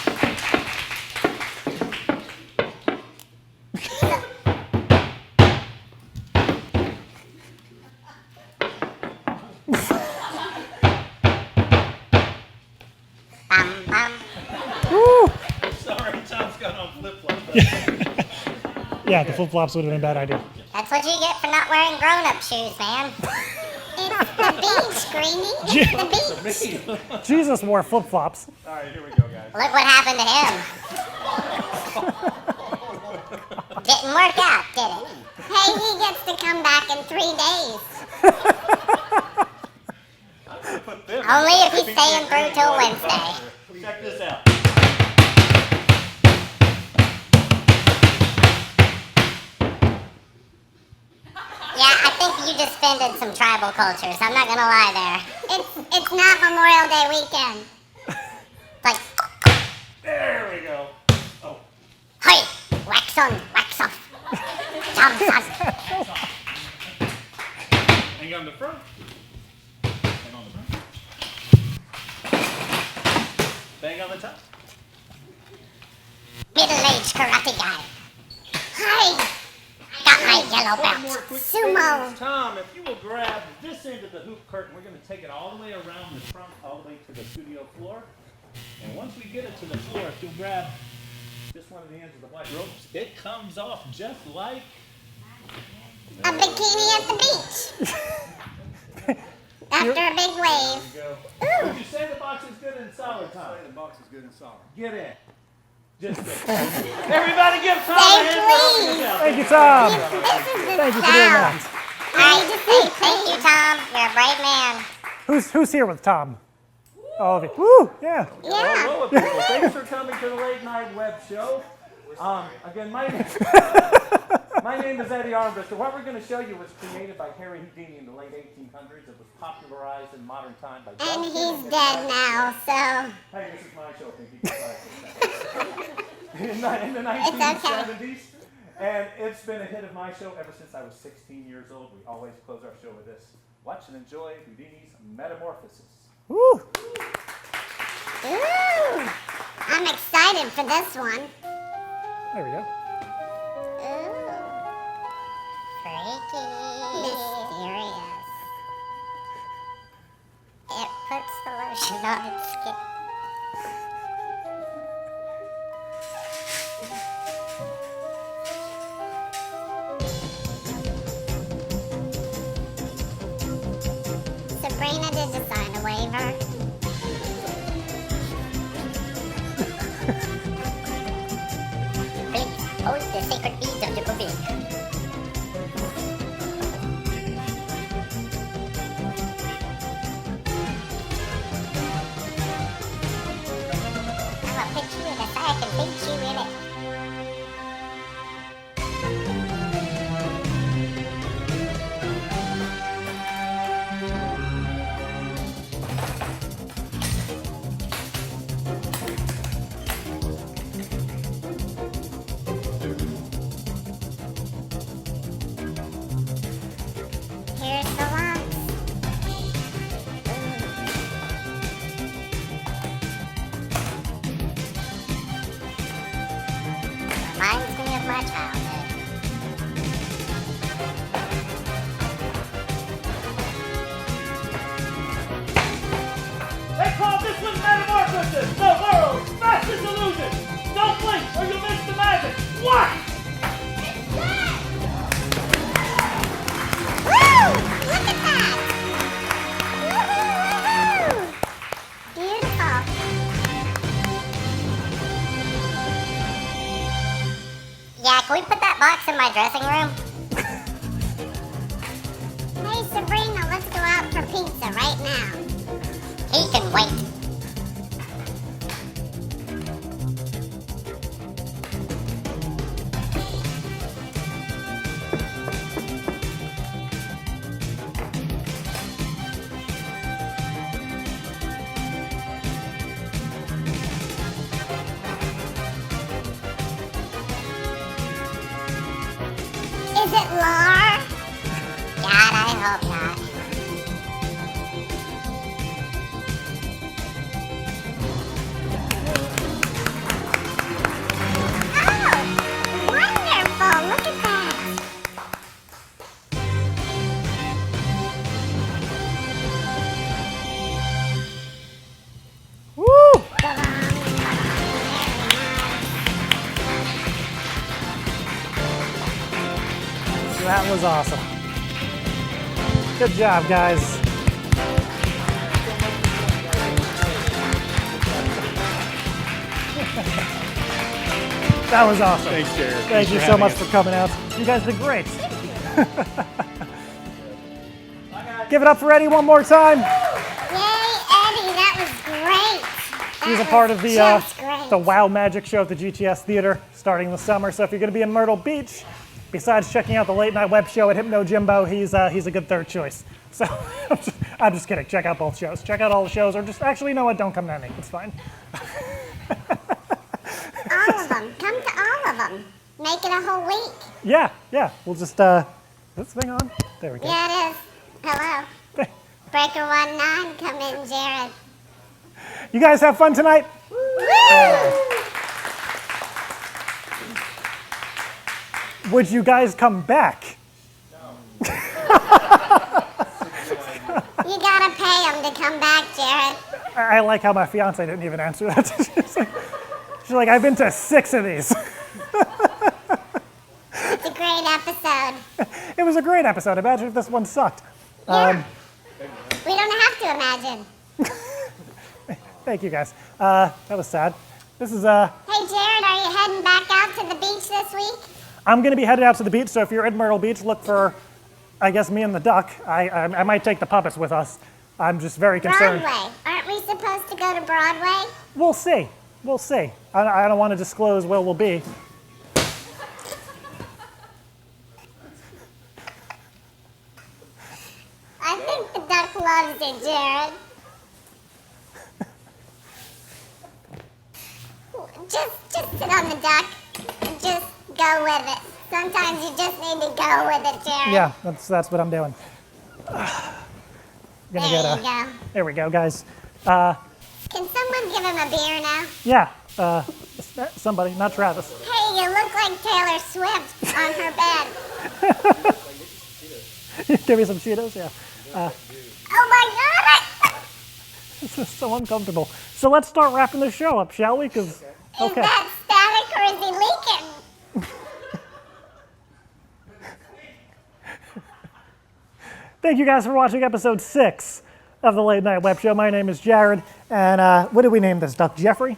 Sorry, Tom's got on flip-flops. Yeah, the flip-flops would have been a bad idea. That's what you get for not wearing grown-up shoes, man. It's the beach, Greenie. It's the beach. Jesus wore flip-flops. All right, here we go, guys. Look what happened to him. Didn't work out, did it? Hey, he gets to come back in 3 days. Only if he's staying through till Wednesday. Check this out. Yeah, I think you just offended some tribal cultures. I'm not gonna lie there. It's not Memorial Day weekend. Like, There we go. Oh, hey, wax on, wax off. Tom, son. hang on the front. Hang on the front. Bang on the top. Middle-aged karate guy. Hey, I got my yellow One more belt. quick Sumo. thing. Tom, if you will grab this end of the hoop curtain, we're going to take it all the way around the front, all the way to the studio floor. And once we get it to the floor, if you'll grab just one of the ends of the white ropes, it comes off just like A bikini at the beach. After a big wave. go. Ooh. Would you say the box is good and solid, Tom? The box is good and solid. Get in. Just everybody give Tom a Say hand. please. Thank you, Tom. This is the Thank you for doing sound. that. I just say thank you, Tom. You're a brave man. Who's here with Tom? All of you. Woo! Yeah. Yeah. Hello, people. Thanks for coming to the Late Night Web Show. Again, my name is Eddie Armbruster. What we're going to show you was created by Harry Houdini in the late 1800s. It was popularized in modern time by And Dustin he's dead now, so Hey, this is my show. Thank you. In the It's okay. 1970s. And it's been a hit of my show ever since I was 16 years old. We always close our show with this. Watch and enjoy Houdini's Metamorphosis. Woo! ooh, I'm excited for this one. There we go. Ooh, freaky, mysterious. It puts the lotion on its skin. Sabrina, did you sign a waiver? Please hold the sacred beads of the puppy. I'm gonna put you in a sack and pinch you in it. Here's the locks. Reminds me of my childhood. They call this one Metamorphosis, the world's fastest illusion. Don't blink or you'll miss the magic. What? Woo! Look at that! Woohoo! Beautiful. Yeah, can we put that box in my dressing room? Hey, Sabrina, let's go out for pizza right now. He can wait. Is it Lar? God, I hope not. Oh, wonderful! Look at that. Woo! Ba-bum, ba-bum. That was awesome. Good job, guys. That was awesome. Thanks, Jared. Thank you so much for coming out. You guys did great. Give it up for Eddie one more time. Yay, Eddie, that was great. He's a part of Just great. the Wow Magic Show at the GTS Theater starting this summer. So if you're going to be in Myrtle Beach, besides checking out the late night web show at Hypno Jimbo, he's a good third choice. So I'm just kidding. Check out both shows. Check out all the shows, or just actually, you know what? Don't come to any. It's fine. All of them. Come to all of them. Make it a whole week. Yeah. We'll just is this thing on? There we go. Yeah, it is. Hello. Breaker 19, come in, Jared. You guys have fun tonight. Woo! Would you guys come back? You gotta pay them to come back, Jared. I like how my fiance didn't even answer that. She's like, I've been to 6 of these. It's a great episode. It was a great episode. Imagine if this one sucked. Yeah. We don't have to imagine. Thank you guys. That was sad. This is Hey, Jared, are you heading back out to the beach this week? I'm going to be headed out to the beach, so if you're in Myrtle Beach, look for, I guess, me and the duck. I might take the puppets with us. I'm just very concerned. Broadway. Aren't we supposed to go to Broadway? We'll see. We'll see. I don't want to disclose where we'll be. I think the duck loves it, Jared. Just sit on the duck and just go with it. Sometimes you just need to go with it, Jared. Yeah, that's what I'm doing. There you go. There we go, guys. Can someone give him a beer now? Yeah, somebody, not Travis. Hey, you look like Taylor Swift on her bed. Give me some Cheetos, yeah. Oh my God! This is so uncomfortable. So let's start wrapping the show up, shall we? Because Is that static or is he leaking? Thank you guys for watching episode 6 of the Late Night Web Show. My name is Jared, and what did we name this duck? Jeffrey?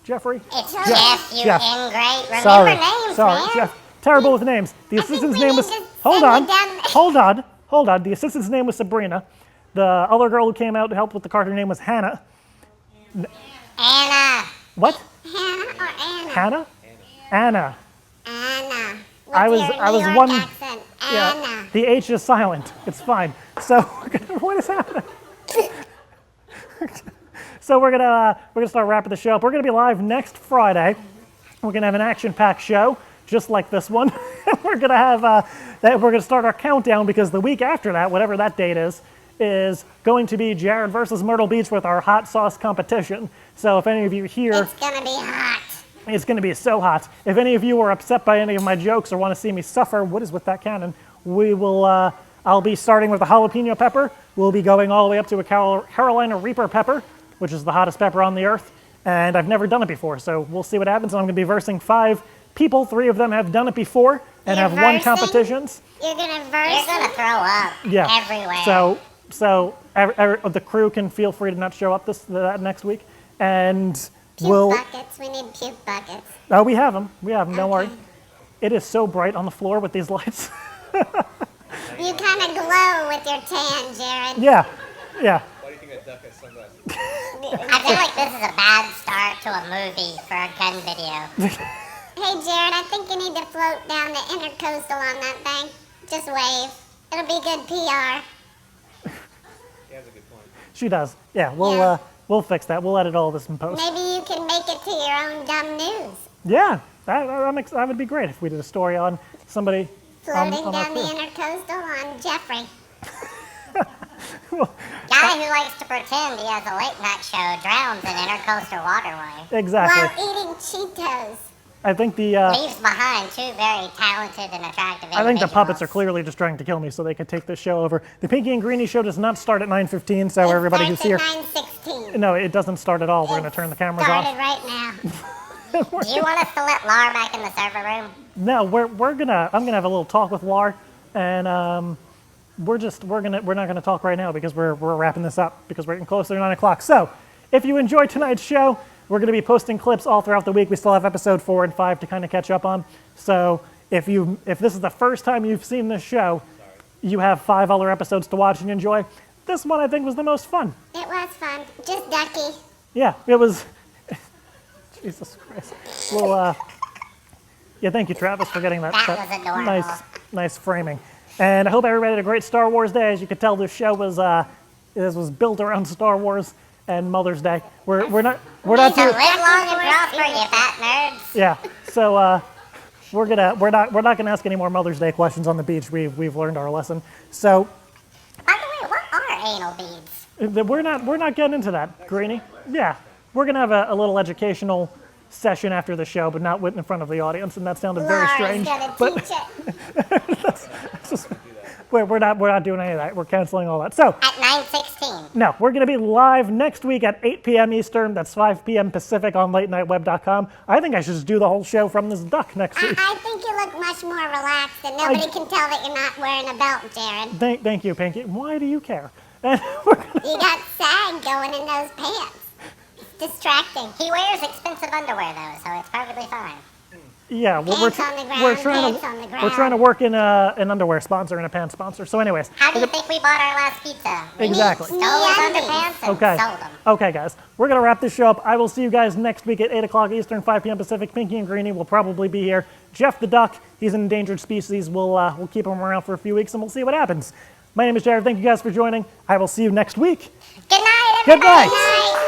Jeffrey? It's Jeff, you Jeff. ingrate. Remember Sorry, names, sorry, man. Jeff. Terrible with names. The assistant's we name need was. to Hold send on, it down- hold on. The assistant's name was Sabrina. The other girl who came out to help with the cartoon name was Hannah. Anna. What? Hannah or Anna? Hannah? Anna. Anna. With I was your New York one. accent. Yeah, Anna. the H is silent. It's fine. So what is happening? So we're gonna start wrapping the show up. We're gonna be live next Friday. We're gonna have an action-packed show, just like this one. We're gonna have we're gonna start our countdown because the week after that, whatever that date is going to be Jared versus Myrtle Beach with our hot sauce competition. So if any of you here, It's gonna be hot. it's going to be so hot. If any of you are upset by any of my jokes or want to see me suffer, what is with that cannon? We will. I'll be starting with a jalapeno pepper. We'll be going all the way up to a Carolina Reaper pepper, which is the hottest pepper on the earth. And I've never done it before, so we'll see what happens. And I'm going to be versing 5 people. 3 of them have done it before and You're have won versing? competitions. You're gonna verse. You're gonna throw up. Yeah. Everywhere. So the crew can feel free to not show up that next week, and Puke buckets. We need puke buckets. Oh, we have them. Don't worry. It is so bright on the floor with these lights. You kind of glow with your tan, Jared. Yeah. Why do you think a duck has sunglasses? I feel like this is a bad start to a movie for a gun video. Hey, Jared, I think you need to float down the intercoastal on that thing. Just wave. It'll be good PR. He has a good point. She does. Yeah, we'll fix that. We'll edit all this in post. Maybe you can make it to your own dumb news. Yeah, that would be great if we did a story on somebody Floating on our down the crew. intercoastal on Jeffrey. Well, Guy who likes to pretend he has a late night show drowns in intercoastal waterway. exactly. While eating Cheetos. I think Leaves behind 2 very talented and attractive I think the puppets are individuals. clearly just trying to kill me so they could take this show over. The Pinky and Greenie show does not start at 9:15, so It everybody who's starts here. at 9:16. No, it doesn't start at all. We're going to turn the cameras Started off. right now. Do you want us to let Lar back in the server room? No, I'm gonna have a little talk with Lar. and we're not gonna talk right now because we're wrapping this up because we're getting closer to 9 o'clock. So, if you enjoyed tonight's show, we're gonna be posting clips all throughout the week. We still have episode 4 and 5 to kind of catch up on. So, if this is the first time you've seen this show, you have 5 other episodes to watch and enjoy. This one I think was the most fun. It was fun. Just ducky. Yeah, it was. Jesus Christ. Well, yeah, thank you, Travis, for getting that, That was adorable. nice framing. And I hope everybody had a great Star Wars day. As you could tell, this show was built around Star Wars and Mother's Day. We're not So live too. long and prosper, you fat nerds. Yeah. So we're not gonna ask any more Mother's Day questions on the beach. We've learned our lesson. So By the way, what are anal beads? we're not getting into that, Greenie. Yeah, we're gonna have a little educational session after the show, but not in front of the audience, and that sounded very Laura's strange. gonna But teach it we're not doing any of that. We're canceling all that. So at 9:16. no, we're gonna be live next week at 8 p.m. Eastern. That's 5 p.m. Pacific on LateNightWeb.com. I think I should just do the whole show from this duck next week. I think you look much more relaxed, and nobody can tell that you're not wearing a belt, Jared. Thank you, Pinky. Why do you care? You got sag going in those pants. It's distracting. He wears expensive underwear though, so it's perfectly fine. Yeah, well, Pants on the ground, we're trying pants on the we're trying to ground. work in an underwear sponsor and a pants sponsor. So, anyways, How do you think we bought our last pizza? We Exactly. stole his underpants and okay, sold them. okay, guys, we're gonna wrap this show up. I will see you guys next week at 8 o'clock Eastern, 5 p.m. Pacific. Pinky and Greenie will probably be here. Jeff the duck, he's an endangered species. We'll keep him around for a few weeks and we'll see what happens. My name is Jared. Thank you guys for joining. I will see you next week. Good night, Good everybody. night.